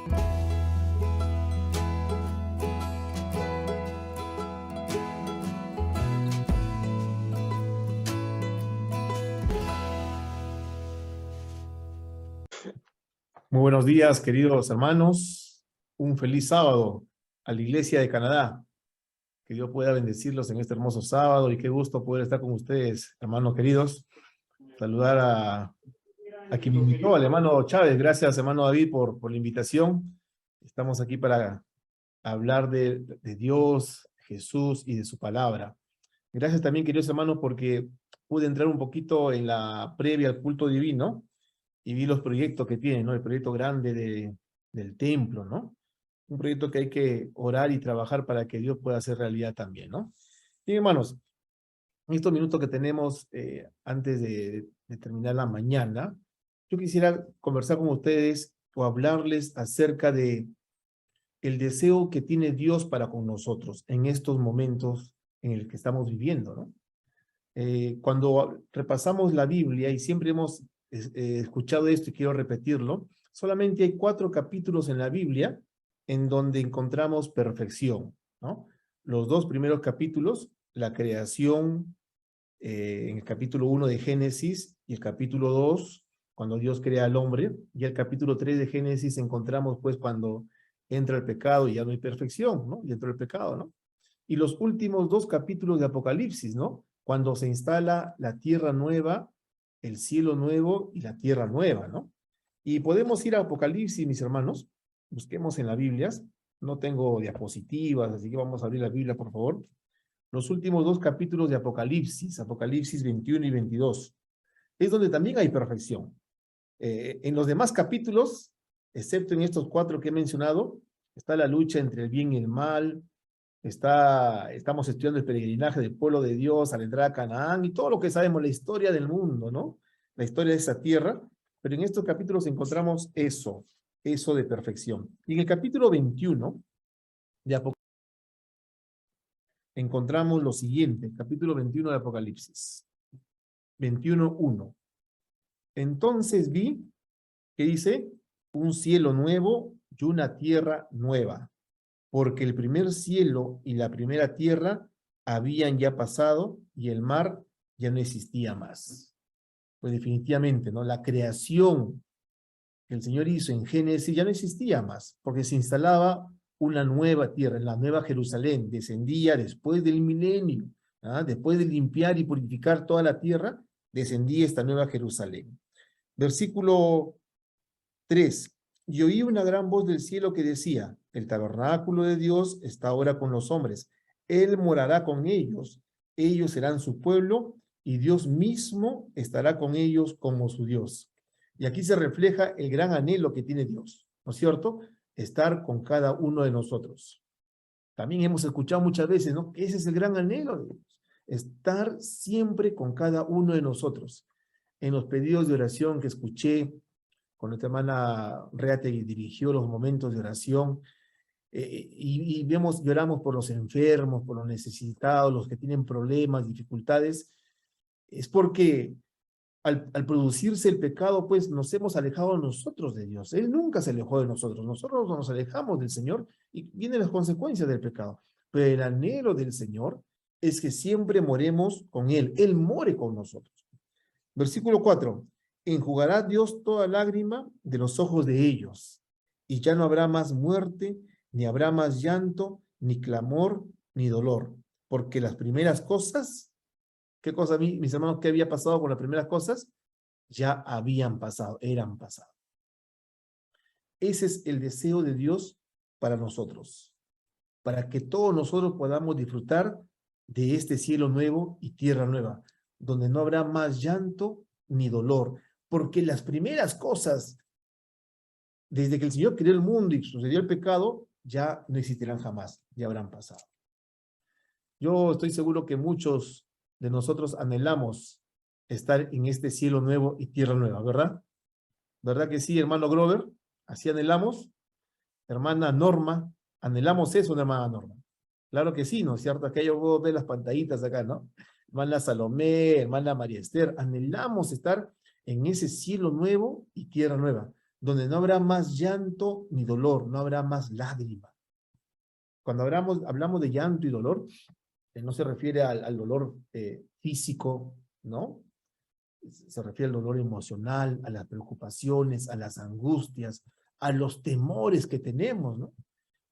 Muy buenos días, queridos hermanos. Un feliz sábado a la Iglesia de Canadá. Que Dios pueda bendecirlos en este hermoso sábado y qué gusto poder estar con ustedes, hermanos queridos. Saludar a quien me invitó, al hermano Chávez. Gracias, hermano David, por la invitación. Estamos aquí para hablar de Dios, Jesús y de su palabra. Gracias también, queridos hermanos, porque pude entrar un poquito en la previa al culto divino y vi los proyectos que tienen, ¿no? El proyecto grande del templo, ¿no? Un proyecto que hay que orar y trabajar para que Dios pueda hacer realidad también, ¿no? Bien, hermanos, en estos minutos que tenemos antes de terminar la mañana, yo quisiera conversar con ustedes o hablarles acerca de el deseo que tiene Dios para con nosotros en estos momentos en el que estamos viviendo, ¿no? Cuando repasamos la Biblia, y siempre hemos escuchado esto y quiero repetirlo, solamente hay 4 capítulos en la Biblia en donde encontramos perfección, ¿no? Los 2 primeros capítulos, la creación, en el capítulo 1 de Génesis y el capítulo 2, cuando Dios crea al hombre, y el capítulo 3 de Génesis encontramos pues cuando entra el pecado y ya no hay perfección, ¿no? Y entró el pecado, ¿no? Y los últimos 2 capítulos de Apocalipsis, ¿no? Cuando se instala la tierra nueva, el cielo nuevo y la tierra nueva, ¿no? Y podemos ir a Apocalipsis, mis hermanos, busquemos en las Biblias, no tengo diapositivas, así que vamos a abrir la Biblia, por favor. Los últimos 2 capítulos de Apocalipsis, Apocalipsis 21 y 22, es donde también hay perfección. En los demás capítulos, excepto en estos 4 que he mencionado, está la lucha entre el bien y el mal, estamos estudiando el peregrinaje del pueblo de Dios al entrar a Canaán y todo lo que sabemos, la historia del mundo, ¿no? La historia de esa tierra, pero en estos capítulos encontramos eso de perfección. Y en el capítulo 21 de Apocalipsis encontramos lo siguiente, capítulo 21 de Apocalipsis, 21:1. Entonces vi, ¿qué dice? Un cielo nuevo y una tierra nueva, porque el primer cielo y la primera tierra habían ya pasado y el mar ya no existía más. Pues definitivamente, ¿no? La creación que el Señor hizo en Génesis ya no existía más, porque se instalaba una nueva tierra, en la nueva Jerusalén, descendía después del milenio, ¿ah? Después de limpiar y purificar toda la tierra, descendía esta nueva Jerusalén. Versículo 3. Y oí una gran voz del cielo que decía, el tabernáculo de Dios está ahora con los hombres. Él morará con ellos serán su pueblo, y Dios mismo estará con ellos como su Dios. Y aquí se refleja el gran anhelo que tiene Dios, ¿no es cierto? Estar con cada uno de nosotros. También hemos escuchado muchas veces, ¿no? Ese es el gran anhelo de Dios, estar siempre con cada uno de nosotros. En los pedidos de oración que escuché, con nuestra hermana Reategui dirigió los momentos de oración, y lloramos por los enfermos, por los necesitados, los que tienen problemas, dificultades, es porque al producirse el pecado, pues nos hemos alejado nosotros de Dios. Él nunca se alejó de nosotros. Nosotros nos alejamos del Señor y vienen las consecuencias del pecado. Pero el anhelo del Señor es que siempre moremos con Él. Él more con nosotros. Versículo 4. Enjugará Dios toda lágrima de los ojos de ellos, y ya no habrá más muerte, ni habrá más llanto, ni clamor, ni dolor, porque las primeras cosas, ¿qué cosa, mis hermanos, qué había pasado con las primeras cosas? Ya habían pasado, eran pasado. Ese es el deseo de Dios para nosotros, para que todos nosotros podamos disfrutar de este cielo nuevo y tierra nueva, donde no habrá más llanto ni dolor, porque las primeras cosas, desde que el Señor creó el mundo y sucedió el pecado, ya no existirán jamás, ya habrán pasado. Yo estoy seguro que muchos de nosotros anhelamos estar en este cielo nuevo y tierra nueva, ¿verdad? ¿Verdad que sí, hermano Grover? Así anhelamos. Hermana Norma, anhelamos eso, hermana Norma. Claro que sí, ¿no es cierto? Acá yo puedo ver las pantallitas acá, ¿no? Hermana Salomé, hermana María Esther, anhelamos estar en ese cielo nuevo y tierra nueva, donde no habrá más llanto ni dolor, no habrá más lágrima. Cuando hablamos de llanto y dolor, no se refiere al dolor físico, ¿no? Se refiere al dolor emocional, a las preocupaciones, a las angustias, a los temores que tenemos, ¿no?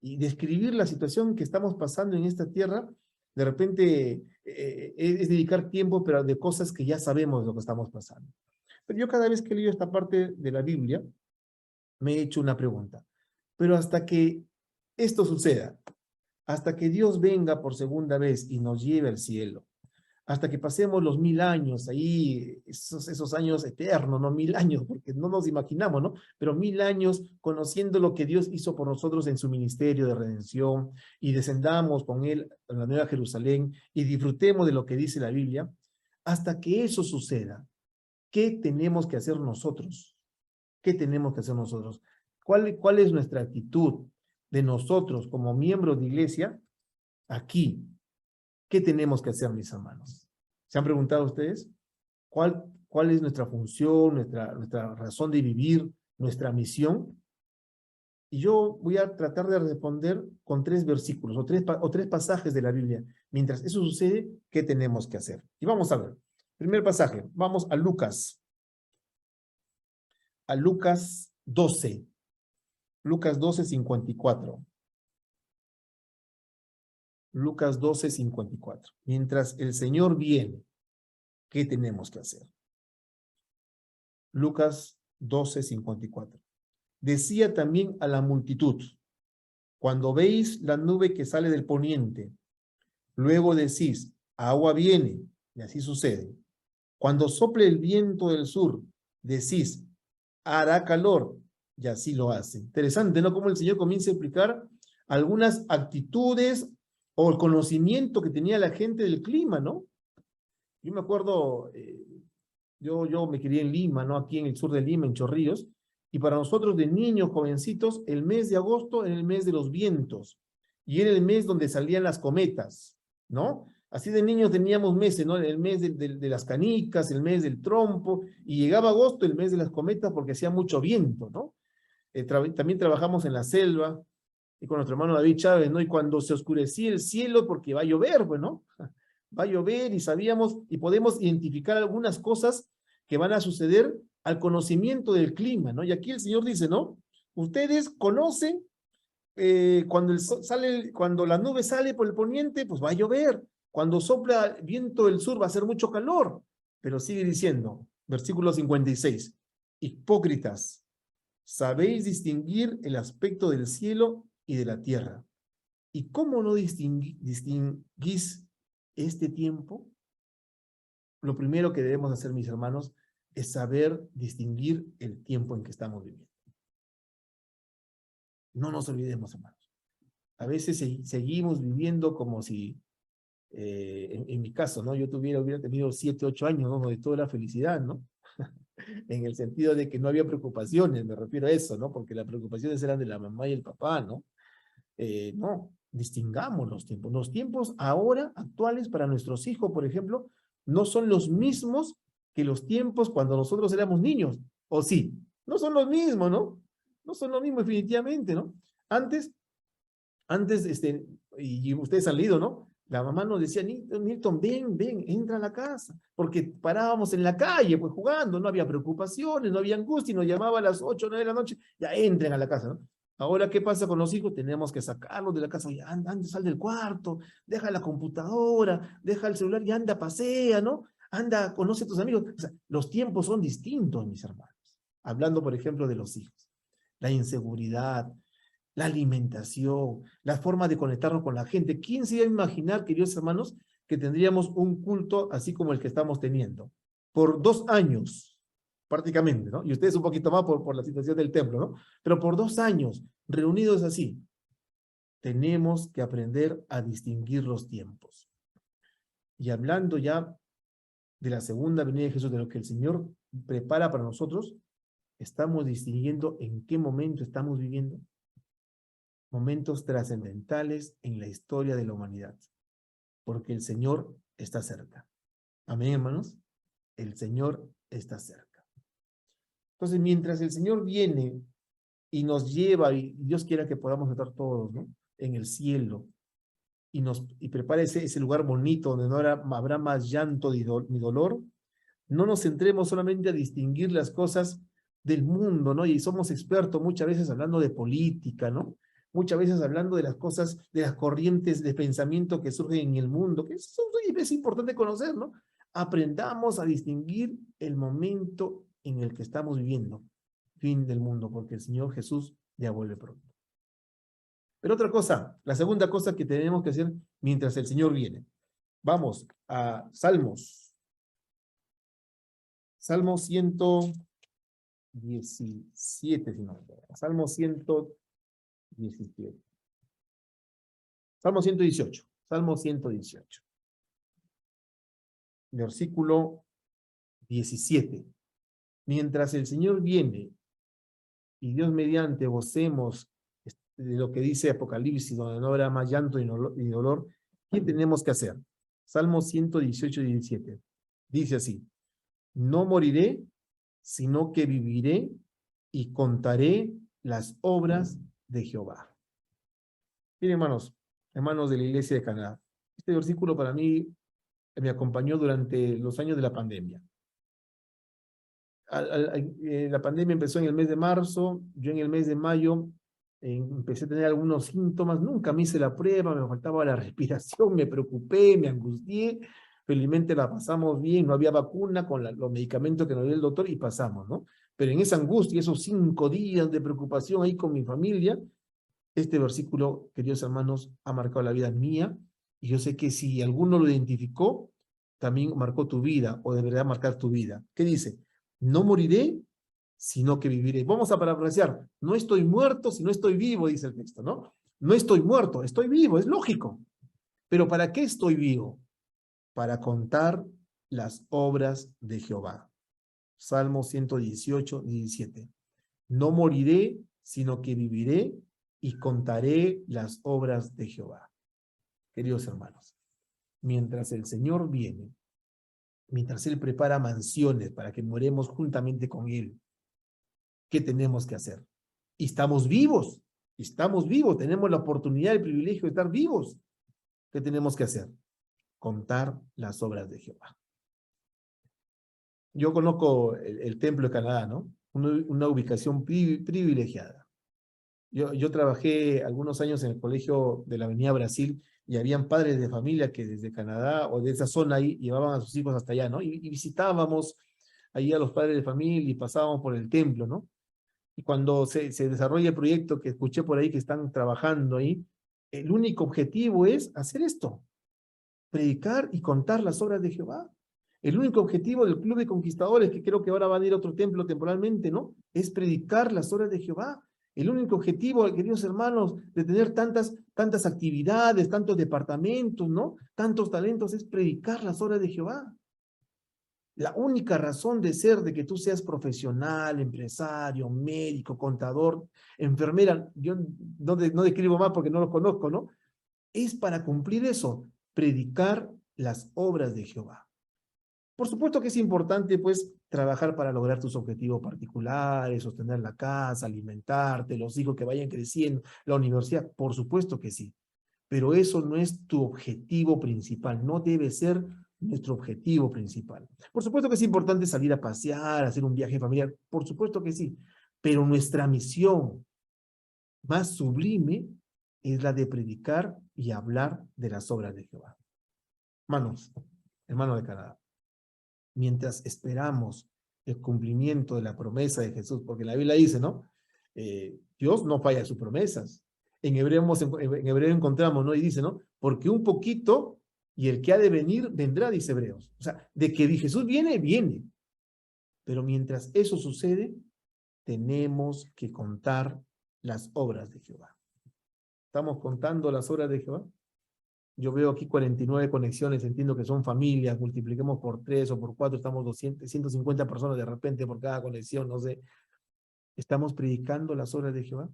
Y describir la situación que estamos pasando en esta tierra, de repente es dedicar tiempo, pero de cosas que ya sabemos lo que estamos pasando. Pero yo cada vez que leo esta parte de la Biblia, me he hecho una pregunta. Pero hasta que esto suceda, hasta que Dios venga por segunda vez y nos lleve al cielo, hasta que pasemos los 1000 años ahí, esos años eternos, no 1000 años, porque no nos imaginamos, ¿no? Pero 1000 años conociendo lo que Dios hizo por nosotros en su ministerio de redención y descendamos con Él a la Nueva Jerusalén y disfrutemos de lo que dice la Biblia, hasta que eso suceda, ¿qué tenemos que hacer nosotros? ¿Qué tenemos que hacer nosotros? ¿Cuál es nuestra actitud de nosotros como miembros de iglesia aquí? ¿Qué tenemos que hacer, mis hermanos? ¿Se han preguntado ustedes? ¿Cuál es nuestra función, nuestra razón de vivir, nuestra misión? Y yo voy a tratar de responder con 3 versículos o tres pasajes de la Biblia. Mientras eso sucede, ¿qué tenemos que hacer? Y vamos a ver. Primer pasaje, vamos a Lucas. A Lucas 12. Lucas 12, 54. Lucas 12, 54. Mientras el Señor viene, ¿qué tenemos que hacer? Lucas 12, 54. Decía también a la multitud, cuando veis la nube que sale del poniente, luego decís, agua viene, y así sucede. Cuando sople el viento del sur, decís, hará calor, y así lo hace. Interesante, ¿no? Cómo el Señor comienza a explicar algunas actitudes o el conocimiento que tenía la gente del clima, ¿no? Yo me acuerdo, yo me crié en Lima, ¿no? Aquí en el sur de Lima, en Chorrillos, y para nosotros de niños, jovencitos, el mes de agosto era el mes de los vientos, y era el mes donde salían las cometas, ¿no? Así de niños teníamos meses, ¿no? El mes de las canicas, el mes del trompo, y llegaba agosto, el mes de las cometas, porque hacía mucho viento, ¿no? También trabajamos en la selva, y con nuestro hermano David Chávez, ¿no? Y cuando se oscurecía el cielo, porque va a llover, bueno, va a llover y sabíamos y podemos identificar algunas cosas que van a suceder al conocimiento del clima, ¿no? Y aquí el Señor dice, ¿no? Ustedes conocen cuando, cuando la nube sale por el poniente, pues va a llover. Cuando sopla viento del sur va a hacer mucho calor. Pero sigue diciendo, versículo 56, hipócritas, ¿sabéis distinguir el aspecto del cielo y de la tierra? ¿Y cómo no distinguís este tiempo? Lo primero que debemos hacer, mis hermanos, es saber distinguir el tiempo en que estamos viviendo. No nos olvidemos, hermanos. A veces seguimos viviendo como si, en mi caso, ¿no? Yo hubiera tenido 7, 8 años, ¿no? De toda la felicidad, ¿no? En el sentido de que no había preocupaciones, me refiero a eso, ¿no? Porque las preocupaciones eran de la mamá y el papá, ¿no? No, distingamos los tiempos. Los tiempos ahora, actuales, para nuestros hijos, por ejemplo, no son los mismos que los tiempos cuando nosotros éramos niños. ¿O sí? No son los mismos, ¿no? No son los mismos definitivamente, ¿no? Antes, y ustedes han leído, ¿no? La mamá nos decía, Nilton, ven, entra a la casa. Porque parábamos en la calle, pues jugando, no había preocupaciones, no había angustia, y nos llamaba a las 8 o 9 de la noche, ya entren a la casa, ¿no? Ahora, ¿qué pasa con los hijos? Tenemos que sacarlos de la casa. Oye, anda, sal del cuarto, deja la computadora, deja el celular y anda, pasea, ¿no? Anda, conoce a tus amigos. O sea, los tiempos son distintos, mis hermanos. Hablando, por ejemplo, de los hijos. La inseguridad, la alimentación, la forma de conectarnos con la gente. ¿Quién se iba a imaginar, queridos hermanos, que tendríamos un culto así como el que estamos teniendo? Por 2 años, prácticamente, ¿no? Y ustedes un poquito más por la situación del templo, ¿no? Pero por 2 años, reunidos así, tenemos que aprender a distinguir los tiempos. Y hablando ya de la segunda venida de Jesús, de lo que el Señor prepara para nosotros, estamos distinguiendo en qué momento estamos viviendo. Momentos trascendentales en la historia de la humanidad, porque el Señor está cerca. Amén, hermanos. El Señor está cerca. Entonces, mientras el Señor viene y nos lleva, y Dios quiera que podamos estar todos, ¿no?, en el cielo, y prepara ese lugar bonito donde no habrá más llanto ni dolor, no nos centremos solamente a distinguir las cosas del mundo, ¿no? Y somos expertos muchas veces hablando de política, ¿no? Muchas veces hablando de las cosas, de las corrientes de pensamiento que surgen en el mundo, que eso es importante conocer, ¿no? Aprendamos a distinguir el momento en el que estamos viviendo, fin del mundo, porque el Señor Jesús ya vuelve pronto. Pero otra cosa, la segunda cosa que tenemos que hacer mientras el Señor viene. Vamos a Salmos. Salmo 117, si no me equivoco. Salmo 117. Salmo 118. Salmo 118. Versículo 17. Mientras el Señor viene y Dios mediante gocemos de lo que dice Apocalipsis, donde no habrá más llanto ni dolor, ¿qué tenemos que hacer? Salmo 118, 17. Dice así: no moriré, sino que viviré y contaré las obras de Jehová. Miren, hermanos de la Iglesia de Canadá, este versículo para mí me acompañó durante los años de la pandemia. La pandemia empezó en el mes de marzo, yo en el mes de mayo empecé a tener algunos síntomas, nunca me hice la prueba, me faltaba la respiración, me preocupé, me angustié, felizmente la pasamos bien, no había vacuna con los medicamentos que nos dio el doctor y pasamos, ¿no? Pero en esa angustia, esos 5 días de preocupación ahí con mi familia, este versículo, queridos hermanos, ha marcado la vida mía, y yo sé que si alguno lo identificó, también marcó tu vida, o deberá marcar tu vida. ¿Qué dice? No moriré, sino que viviré. Vamos a parafrasear: no estoy muerto, sino estoy vivo, dice el texto, ¿no? No estoy muerto, estoy vivo, es lógico. Pero ¿para qué estoy vivo? Para contar las obras de Jehová. Salmo 118, 17. No moriré, sino que viviré y contaré las obras de Jehová. Queridos hermanos, mientras el Señor viene, mientras Él prepara mansiones para que moremos juntamente con Él, ¿qué tenemos que hacer? Y estamos vivos, tenemos la oportunidad, el privilegio de estar vivos. ¿Qué tenemos que hacer? Contar las obras de Jehová. Yo conozco el Templo de Canadá, ¿no? Una ubicación privilegiada. Yo trabajé algunos años en el colegio de la Avenida Brasil y habían padres de familia que desde Canadá o de esa zona ahí llevaban a sus hijos hasta allá, ¿no? Y visitábamos ahí a los padres de familia y pasábamos por el templo, ¿no? Y cuando se desarrolla el proyecto que escuché por ahí que están trabajando ahí, el único objetivo es hacer esto: predicar y contar las obras de Jehová. El único objetivo del Club de Conquistadores, que creo que ahora van a ir a otro templo temporalmente, ¿no?, es predicar las obras de Jehová. El único objetivo, queridos hermanos, de tener tantas actividades, tantos departamentos, ¿no?, tantos talentos, es predicar las obras de Jehová. La única razón de ser de que tú seas profesional, empresario, médico, contador, enfermera, yo no describo más porque no lo conozco, ¿no?, es para cumplir eso: predicar las obras de Jehová. Por supuesto que es importante, pues, trabajar para lograr tus objetivos particulares, sostener la casa, alimentarte, los hijos que vayan creciendo, la universidad, por supuesto que sí. Pero eso no es tu objetivo principal, no debe ser nuestro objetivo principal. Por supuesto que es importante salir a pasear, hacer un viaje familiar, por supuesto que sí. Pero nuestra misión más sublime es la de predicar y hablar de las obras de Jehová. Hermanos de Canadá, mientras esperamos el cumplimiento de la promesa de Jesús, porque la Biblia dice, ¿no?, Dios no falla sus promesas. En hebreo encontramos, ¿no?, y dice, ¿no?, porque un poquito y el que ha de venir vendrá, dice Hebreos. O sea, de que Jesús viene, viene. Pero mientras eso sucede, tenemos que contar las obras de Jehová. ¿Estamos contando las obras de Jehová? Yo veo aquí 49 conexiones, entiendo que son familias, multipliquemos por 3 o por 4, estamos 150 personas de repente por cada conexión, no sé. ¿Estamos predicando las obras de Jehová?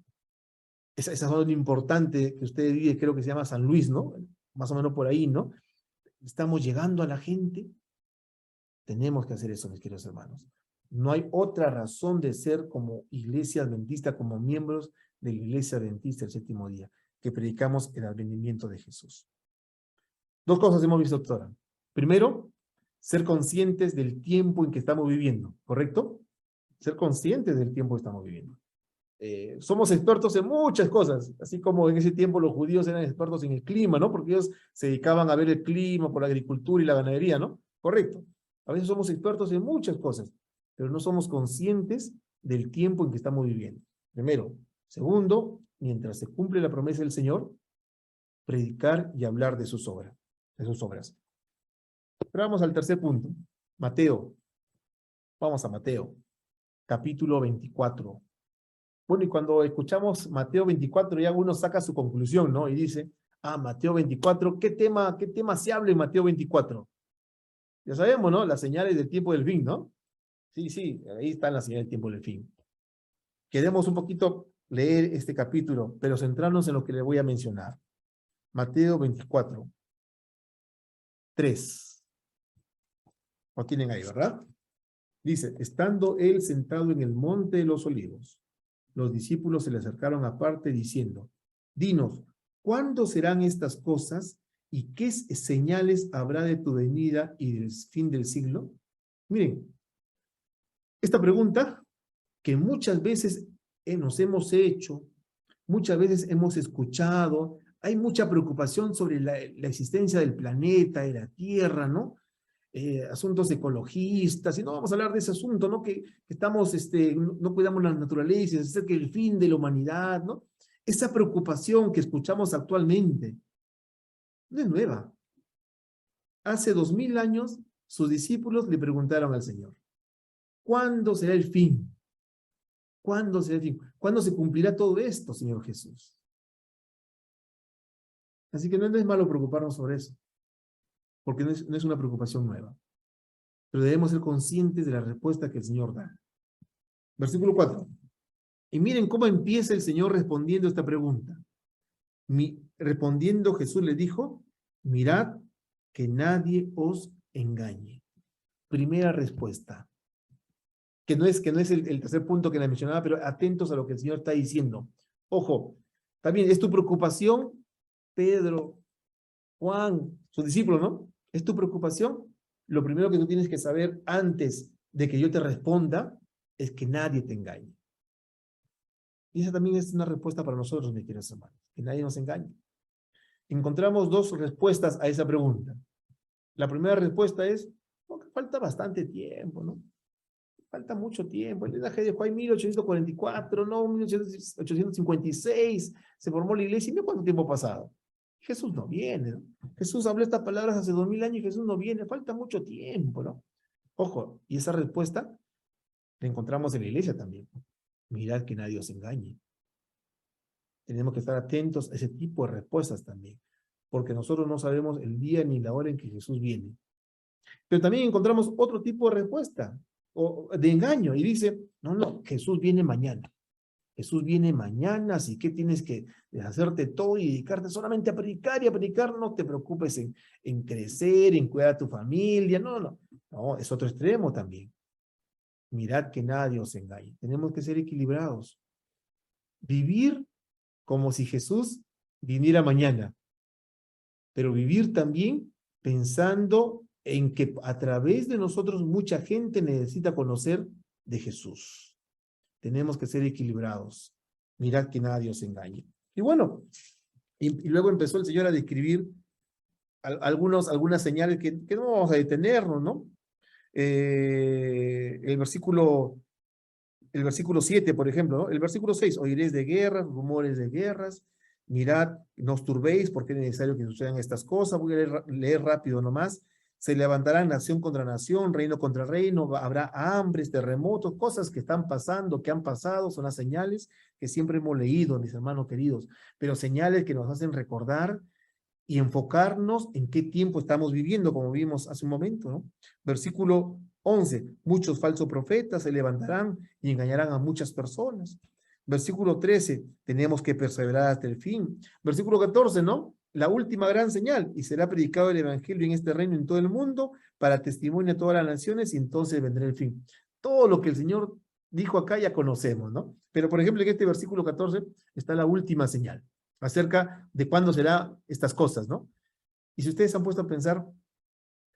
Esa zona importante que usted vive, creo que se llama San Luis, ¿no? Más o menos por ahí, ¿no? ¿Estamos llegando a la gente? Tenemos que hacer eso, mis queridos hermanos. No hay otra razón de ser como iglesia adventista, como miembros de la iglesia adventista del séptimo día, que predicamos el advenimiento de Jesús. Dos cosas hemos visto, doctora. Primero, ser conscientes del tiempo en que estamos viviendo, ¿correcto? Ser conscientes del tiempo que estamos viviendo. Somos expertos en muchas cosas, así como en ese tiempo los judíos eran expertos en el clima, ¿no? Porque ellos se dedicaban a ver el clima por la agricultura y la ganadería, ¿no? Correcto. A veces somos expertos en muchas cosas, pero no somos conscientes del tiempo en que estamos viviendo. Primero. Segundo, mientras se cumple la promesa del Señor, predicar y hablar de sus obras. Pero vamos al tercer punto. Mateo. Vamos a Mateo, capítulo 24. Bueno, y cuando escuchamos Mateo 24, ya uno saca su conclusión, ¿no? Y dice, Mateo 24, ¿qué tema se habla en Mateo 24? Ya sabemos, ¿no? Las señales del tiempo del fin, ¿no? Sí, ahí están las señales del tiempo del fin. Queremos un poquito leer este capítulo, pero centrarnos en lo que le voy a mencionar. Mateo 24, 3. Lo tienen ahí, ¿verdad? Dice, estando él sentado en el monte de los olivos, los discípulos se le acercaron aparte diciendo, dinos, ¿cuándo serán estas cosas y qué señales habrá de tu venida y del fin del siglo? Miren, esta pregunta que muchas veces nos hemos hecho, muchas veces hemos escuchado, hay mucha preocupación sobre la existencia del planeta, de la Tierra, ¿no? Asuntos ecologistas, y no vamos a hablar de ese asunto, ¿no? Que estamos, no cuidamos la naturaleza, es acerca del fin de la humanidad, ¿no? Esa preocupación que escuchamos actualmente no es nueva. Hace 2000 años, sus discípulos le preguntaron al Señor, ¿cuándo será el fin? ¿Cuándo será el fin? ¿Cuándo se cumplirá todo esto, Señor Jesús? Así que no es malo preocuparnos sobre eso, porque no es una preocupación nueva. Pero debemos ser conscientes de la respuesta que el Señor da. Versículo 4. Y miren cómo empieza el Señor respondiendo esta pregunta. Respondiendo Jesús le dijo, mirad que nadie os engañe. Primera respuesta. Que no es el tercer punto que le mencionaba, pero atentos a lo que el Señor está diciendo. Ojo, también es tu preocupación, Pedro, Juan, sus discípulos, ¿no? ¿Es tu preocupación? Lo primero que tú tienes que saber antes de que yo te responda es que nadie te engañe. Y esa también es una respuesta para nosotros, mis queridos hermanos, que nadie nos engañe. Encontramos dos respuestas a esa pregunta. La primera respuesta es, que falta bastante tiempo, ¿no? Falta mucho tiempo. El linaje de Juan 1844, no, 1856, se formó la iglesia, y mira cuánto tiempo ha pasado. Jesús no viene, ¿no? Jesús habló estas palabras hace 2000 años y Jesús no viene, falta mucho tiempo, ¿no? Ojo, y esa respuesta la encontramos en la iglesia también. Mirad que nadie os engañe. Tenemos que estar atentos a ese tipo de respuestas también, porque nosotros no sabemos el día ni la hora en que Jesús viene. Pero también encontramos otro tipo de respuesta, o de engaño, y dice, no, Jesús viene mañana. Jesús viene mañana, así que tienes que deshacerte todo y dedicarte solamente a predicar y a predicar. No te preocupes en crecer, en cuidar a tu familia. No, es otro extremo también. Mirad que nadie os engañe. Tenemos que ser equilibrados. Vivir como si Jesús viniera mañana, pero vivir también pensando en que a través de nosotros mucha gente necesita conocer de Jesús. Tenemos que ser equilibrados. Mirad que nadie os engañe. Y bueno, y luego empezó el Señor a describir algunas señales que no vamos a detenernos, ¿no? El versículo 7, por ejemplo, ¿no? El versículo 6, oiréis de guerras, rumores de guerras, mirad, no os turbéis porque es necesario que sucedan estas cosas. Voy a leer rápido nomás. Se levantarán nación contra nación, reino contra reino, habrá hambres, terremotos, cosas que están pasando, que han pasado, son las señales que siempre hemos leído, mis hermanos queridos, pero señales que nos hacen recordar y enfocarnos en qué tiempo estamos viviendo, como vimos hace un momento, ¿no? Versículo 11, muchos falsos profetas se levantarán y engañarán a muchas personas. Versículo 13, tenemos que perseverar hasta el fin. Versículo 14, ¿no? La última gran señal, y será predicado el evangelio en este reino en todo el mundo para testimonio a todas las naciones, y entonces vendrá el fin. Todo lo que el Señor dijo acá ya conocemos, ¿no? Pero, por ejemplo, en este versículo 14 está la última señal acerca de cuándo serán estas cosas, ¿no? Y si ustedes han puesto a pensar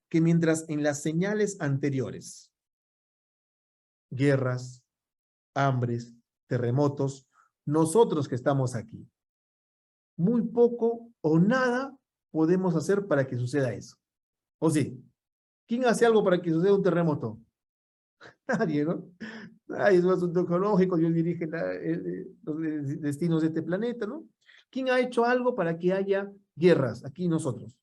que mientras en las señales anteriores, guerras, hambres, terremotos, nosotros que estamos aquí, muy poco o nada podemos hacer para que suceda eso. ¿O sí? ¿Quién hace algo para que suceda un terremoto? Nadie, ¿no? Nadie, es un asunto ecológico, Dios dirige los destinos de este planeta, ¿no? ¿Quién ha hecho algo para que haya guerras? Aquí nosotros.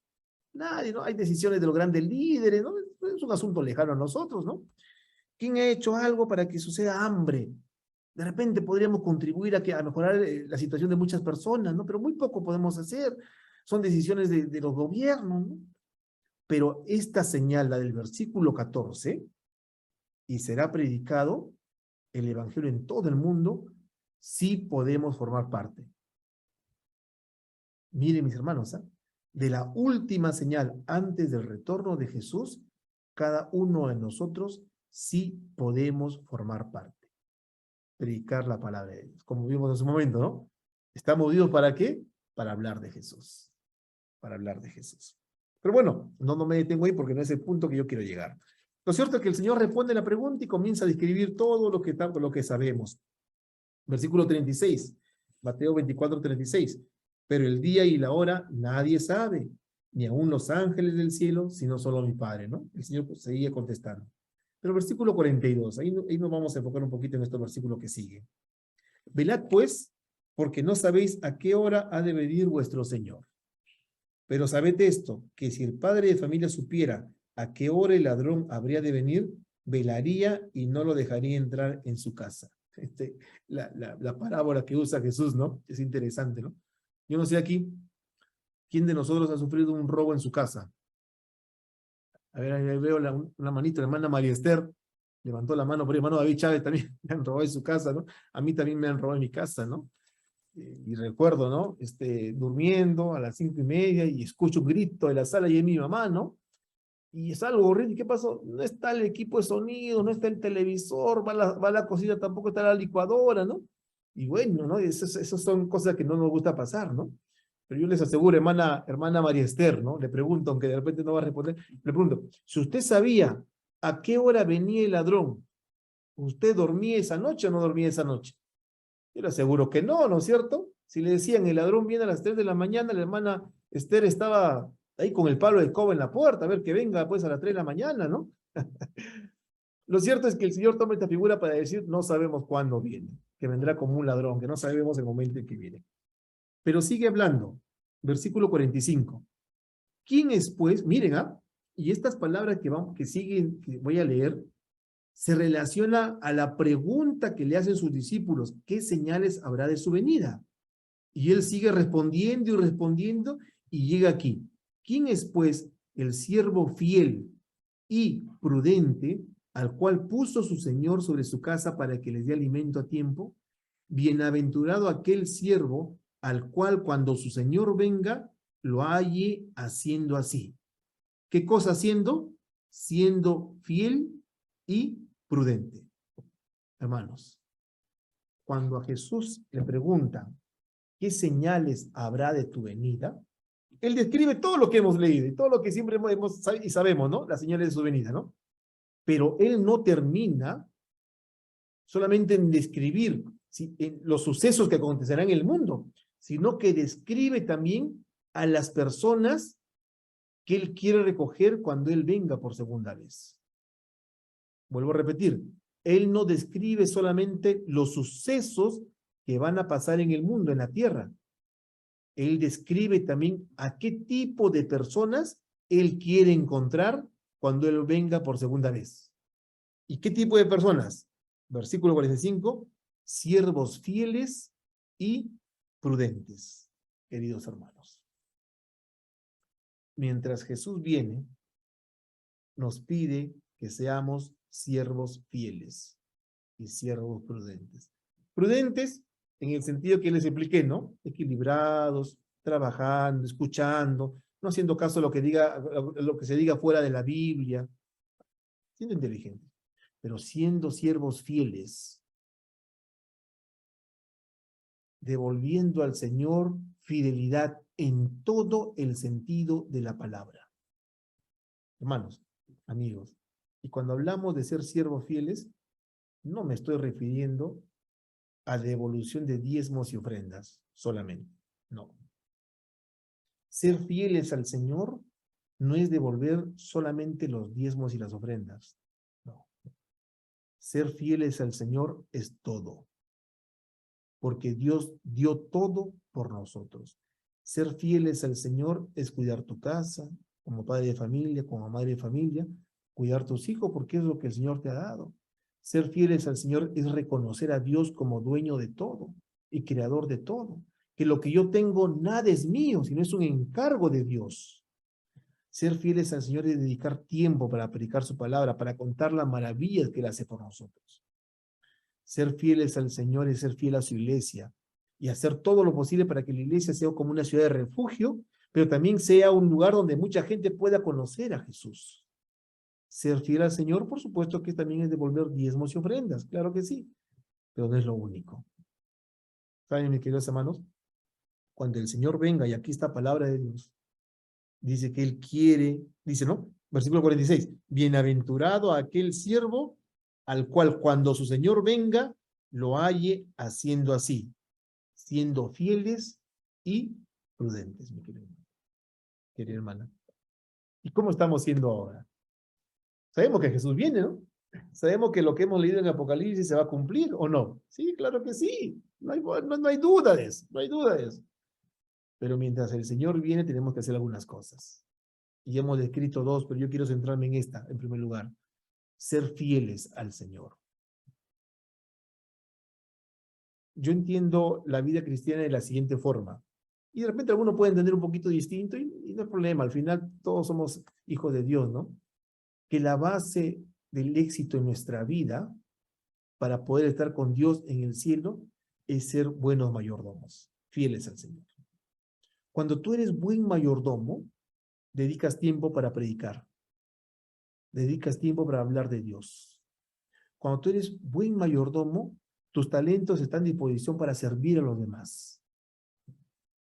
Nadie, ¿no? Hay decisiones de los grandes líderes, ¿no? Es un asunto lejano a nosotros, ¿no? ¿Quién ha hecho algo para que suceda hambre? De repente podríamos contribuir a mejorar la situación de muchas personas, ¿no? Pero muy poco podemos hacer. Son decisiones de los gobiernos, ¿no? Pero esta señal, la del versículo 14, y será predicado el evangelio en todo el mundo, sí podemos formar parte. Miren, mis hermanos, ¿eh? De la última señal antes del retorno de Jesús, cada uno de nosotros sí podemos formar parte. Predicar la palabra de Dios, como vimos en su momento, ¿no? ¿Estamos vivos para qué? Para hablar de Jesús. Para hablar de Jesús. Pero bueno, no me detengo ahí porque no es el punto que yo quiero llegar. Lo cierto es que el Señor responde la pregunta y comienza a describir todo lo que sabemos. Versículo 36, Mateo 24, 36. Pero el día y la hora nadie sabe, ni aun los ángeles del cielo, sino solo mi Padre, ¿no? El Señor pues, seguía contestando. Pero versículo 42, ahí nos vamos a enfocar un poquito en este versículo que sigue. Velad pues, porque no sabéis a qué hora ha de venir vuestro Señor. Pero sabed esto, que si el padre de familia supiera a qué hora el ladrón habría de venir, velaría y no lo dejaría entrar en su casa. La parábola que usa Jesús, ¿no? Es interesante, ¿no? Yo no sé aquí, ¿quién de nosotros ha sufrido un robo en su casa? A ver, ahí veo una manito, la hermana María Esther, levantó la mano, por el hermano David Chávez también me han robado en su casa, ¿no? A mí también me han robado en mi casa, ¿no? Y recuerdo, ¿no? Durmiendo a las 5:30 y escucho un grito de la sala y es mi mamá, ¿no? Y es algo horrible. ¿Qué pasó? No está el equipo de sonido, no está el televisor, va a la cocina, tampoco está la licuadora, ¿no? Y bueno, ¿no? Esas son cosas que no nos gusta pasar, ¿no? Pero yo les aseguro, hermana María Esther, ¿no? Le pregunto, aunque de repente no va a responder, le pregunto, si usted sabía a qué hora venía el ladrón, ¿usted dormía esa noche o no dormía esa noche? Yo le aseguro que no, ¿no es cierto? Si le decían el ladrón viene a las 3 de la mañana, la hermana Esther estaba ahí con el palo de escoba en la puerta, a ver que venga pues a las 3 de la mañana, ¿no? Lo cierto es que el Señor toma esta figura para decir, no sabemos cuándo viene, que vendrá como un ladrón, que no sabemos el momento en que viene. Pero sigue hablando, versículo 45. ¿Quién es pues? Miren, y estas palabras que siguen, que voy a leer, se relaciona a la pregunta que le hacen sus discípulos, ¿qué señales habrá de su venida? Y él sigue respondiendo y respondiendo y llega aquí. ¿Quién es pues el siervo fiel y prudente al cual puso su Señor sobre su casa para que les dé alimento a tiempo? Bienaventurado aquel siervo al cual cuando su Señor venga lo halle haciendo así. ¿Qué cosa haciendo? Siendo fiel y prudente. Hermanos, cuando a Jesús le preguntan ¿qué señales habrá de tu venida? Él describe todo lo que hemos leído y todo lo que siempre y sabemos, ¿no? Las señales de su venida, ¿no? Pero él no termina solamente en describir en los sucesos que acontecerán en el mundo, sino que describe también a las personas que él quiere recoger cuando él venga por segunda vez. Vuelvo a repetir, él no describe solamente los sucesos que van a pasar en el mundo, en la tierra. Él describe también a qué tipo de personas él quiere encontrar cuando él venga por segunda vez. ¿Y qué tipo de personas? Versículo 45, siervos fieles y prudentes, queridos hermanos. Mientras Jesús viene, nos pide que seamos siervos fieles y siervos prudentes. Prudentes en el sentido que les expliqué, ¿no? Equilibrados, trabajando, escuchando, no haciendo caso a lo que se diga fuera de la Biblia, siendo inteligentes. pero siendo siervos fieles, devolviendo al Señor fidelidad en todo el sentido de la palabra. Hermanos, amigos, y cuando hablamos de ser siervos fieles, no me estoy refiriendo a devolución de diezmos y ofrendas solamente, no. Ser fieles al Señor no es devolver solamente los diezmos y las ofrendas, no. Ser fieles al Señor es todo, porque Dios dio todo por nosotros. Ser fieles al Señor es cuidar tu casa, como padre de familia, como madre de familia, cuidar tus hijos, porque es lo que el Señor te ha dado. Ser fieles al Señor es reconocer a Dios como dueño de todo y creador de todo. Que lo que yo tengo nada es mío, sino es un encargo de Dios. Ser fieles al Señor es dedicar tiempo para predicar su palabra, para contar las maravillas que Él hace por nosotros. Ser fieles al Señor es ser fiel a su iglesia y hacer todo lo posible para que la iglesia sea como una ciudad de refugio, pero también sea un lugar donde mucha gente pueda conocer a Jesús. Ser fiel al Señor, por supuesto que también es devolver diezmos y ofrendas, claro que sí, pero no es lo único. ¿Saben, mis queridos hermanos? Cuando el Señor venga, y aquí está palabra de Dios, dice que Él quiere, dice, ¿no? Versículo 46, bienaventurado aquel siervo al cual cuando su Señor venga, lo halle haciendo así, siendo fieles y prudentes, mi querida hermana. ¿Y cómo estamos siendo ahora? Sabemos que Jesús viene, ¿no? Sabemos que lo que hemos leído en Apocalipsis se va a cumplir, ¿o no? Sí, claro que sí. No hay duda de eso, no hay duda de eso. Pero mientras el Señor viene, tenemos que hacer algunas cosas. Y hemos descrito dos, pero yo quiero centrarme en esta, en primer lugar. Ser fieles al Señor. Yo entiendo la vida cristiana de la siguiente forma. Y de repente alguno puede entender un poquito distinto y no hay problema. Al final todos somos hijos de Dios, ¿no? Que la base del éxito en nuestra vida para poder estar con Dios en el cielo es ser buenos mayordomos, fieles al Señor. Cuando tú eres buen mayordomo, dedicas tiempo para predicar, dedicas tiempo para hablar de Dios. Cuando tú eres buen mayordomo, tus talentos están a disposición para servir a los demás.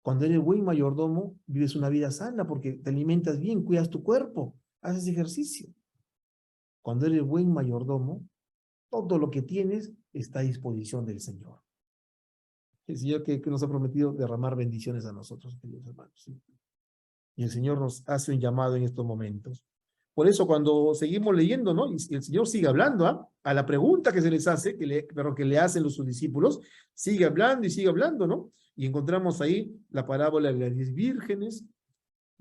Cuando eres buen mayordomo, vives una vida sana porque te alimentas bien, cuidas tu cuerpo, haces ejercicio. Cuando eres buen mayordomo, todo lo que tienes está a disposición del Señor. El Señor que nos ha prometido derramar bendiciones a nosotros, queridos hermanos. ¿Sí? Y el Señor nos hace un llamado en estos momentos. Por eso cuando seguimos leyendo, ¿no? Y el Señor sigue hablando, ¿ah? A la pregunta que se les hace, que le hacen sus discípulos, sigue hablando, ¿no? Y encontramos ahí la parábola de las 10 vírgenes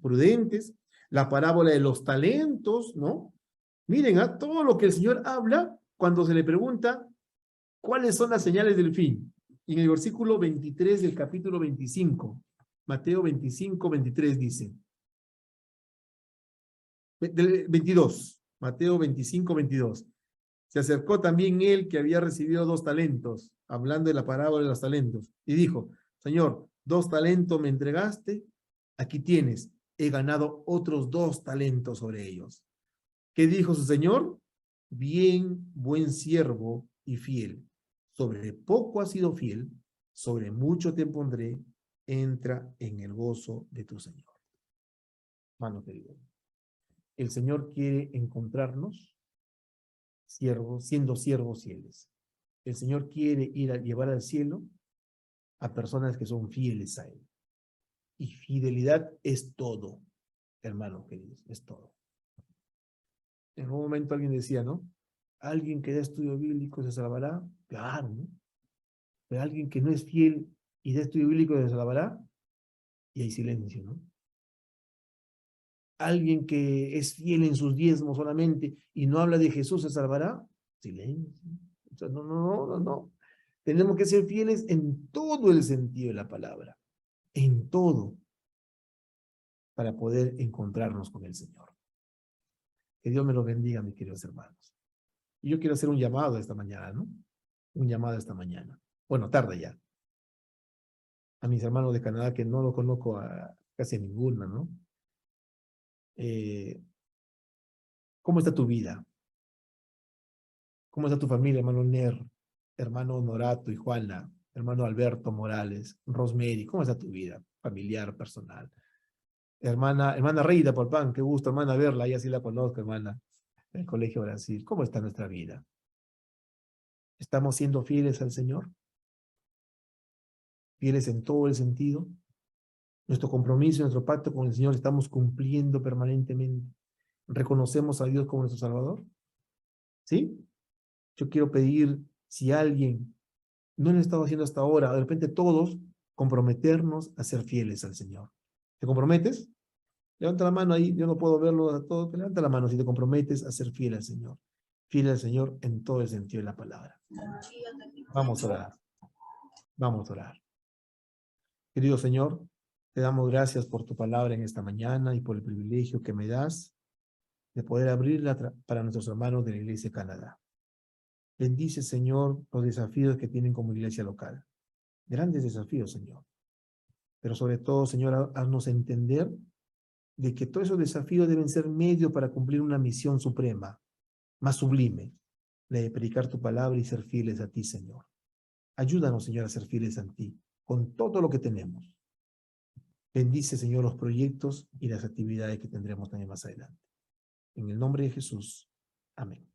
prudentes, la parábola de los talentos, ¿no? Miren, ¿ah? Todo lo que el Señor habla cuando se le pregunta cuáles son las señales del fin. Y en el versículo 23 del capítulo 25, Mateo 25, 23 dice, del 22, Mateo 25, 22. Se acercó también él que había recibido 2 talentos, hablando de la parábola de los talentos, y dijo, Señor, 2 talentos me entregaste, aquí tienes, he ganado otros 2 talentos sobre ellos. ¿Qué dijo su Señor? Bien, buen siervo y fiel. Sobre poco has sido fiel, sobre mucho te pondré, entra en el gozo de tu Señor. Hermano querido, el Señor quiere encontrarnos siendo siervos fieles. El Señor quiere llevar al cielo a personas que son fieles a Él. Y fidelidad es todo, hermanos queridos, es todo. En un momento alguien decía, ¿no? ¿Alguien que da estudio bíblico se salvará? Claro, ¿no? Pero alguien que no es fiel y da estudio bíblico se salvará, y hay silencio, ¿no? Alguien que es fiel en sus diezmos solamente y no habla de Jesús se salvará, silencio. O sea, no. Tenemos que ser fieles en todo el sentido de la palabra, en todo, para poder encontrarnos con el Señor. Que Dios me lo bendiga, mis queridos hermanos. Y yo quiero hacer un llamado esta mañana, ¿no? Un llamado esta mañana. Bueno, tarde ya. A mis hermanos de Canadá, que no lo conozco a casi ninguna, ¿no? ¿Cómo está tu vida? ¿Cómo está tu familia, hermano Ner, hermano Honorato y Juana, hermano Alberto Morales, Rosemary? ¿Cómo está tu vida familiar, personal? Hermana Reida Polpán, qué gusto, hermana, verla, ella sí la conozco, hermana, en el Colegio Brasil. ¿Cómo está nuestra vida? ¿Estamos siendo fieles al Señor? ¿Fieles en todo el sentido? Nuestro compromiso, nuestro pacto con el Señor, estamos cumpliendo permanentemente. ¿Reconocemos a Dios como nuestro Salvador? ¿Sí? Yo quiero pedir, si alguien no lo ha estado haciendo hasta ahora, de repente todos, comprometernos a ser fieles al Señor. ¿Te comprometes? Levanta la mano ahí, yo no puedo verlo a todos, pero levanta la mano si te comprometes a ser fiel al Señor. Fiel al Señor en todo el sentido de la palabra. Vamos a orar. Vamos a orar. Querido Señor, te damos gracias por tu palabra en esta mañana y por el privilegio que me das de poder abrirla para nuestros hermanos de la Iglesia de Canadá. Bendice, Señor, los desafíos que tienen como iglesia local. Grandes desafíos, Señor. Pero sobre todo, Señor, haznos entender de que todos esos desafíos deben ser medio para cumplir una misión suprema, más sublime, la de predicar tu palabra y ser fieles a ti, Señor. Ayúdanos, Señor, a ser fieles a ti, con todo lo que tenemos. Bendice, Señor, los proyectos y las actividades que tendremos también más adelante. En el nombre de Jesús. Amén.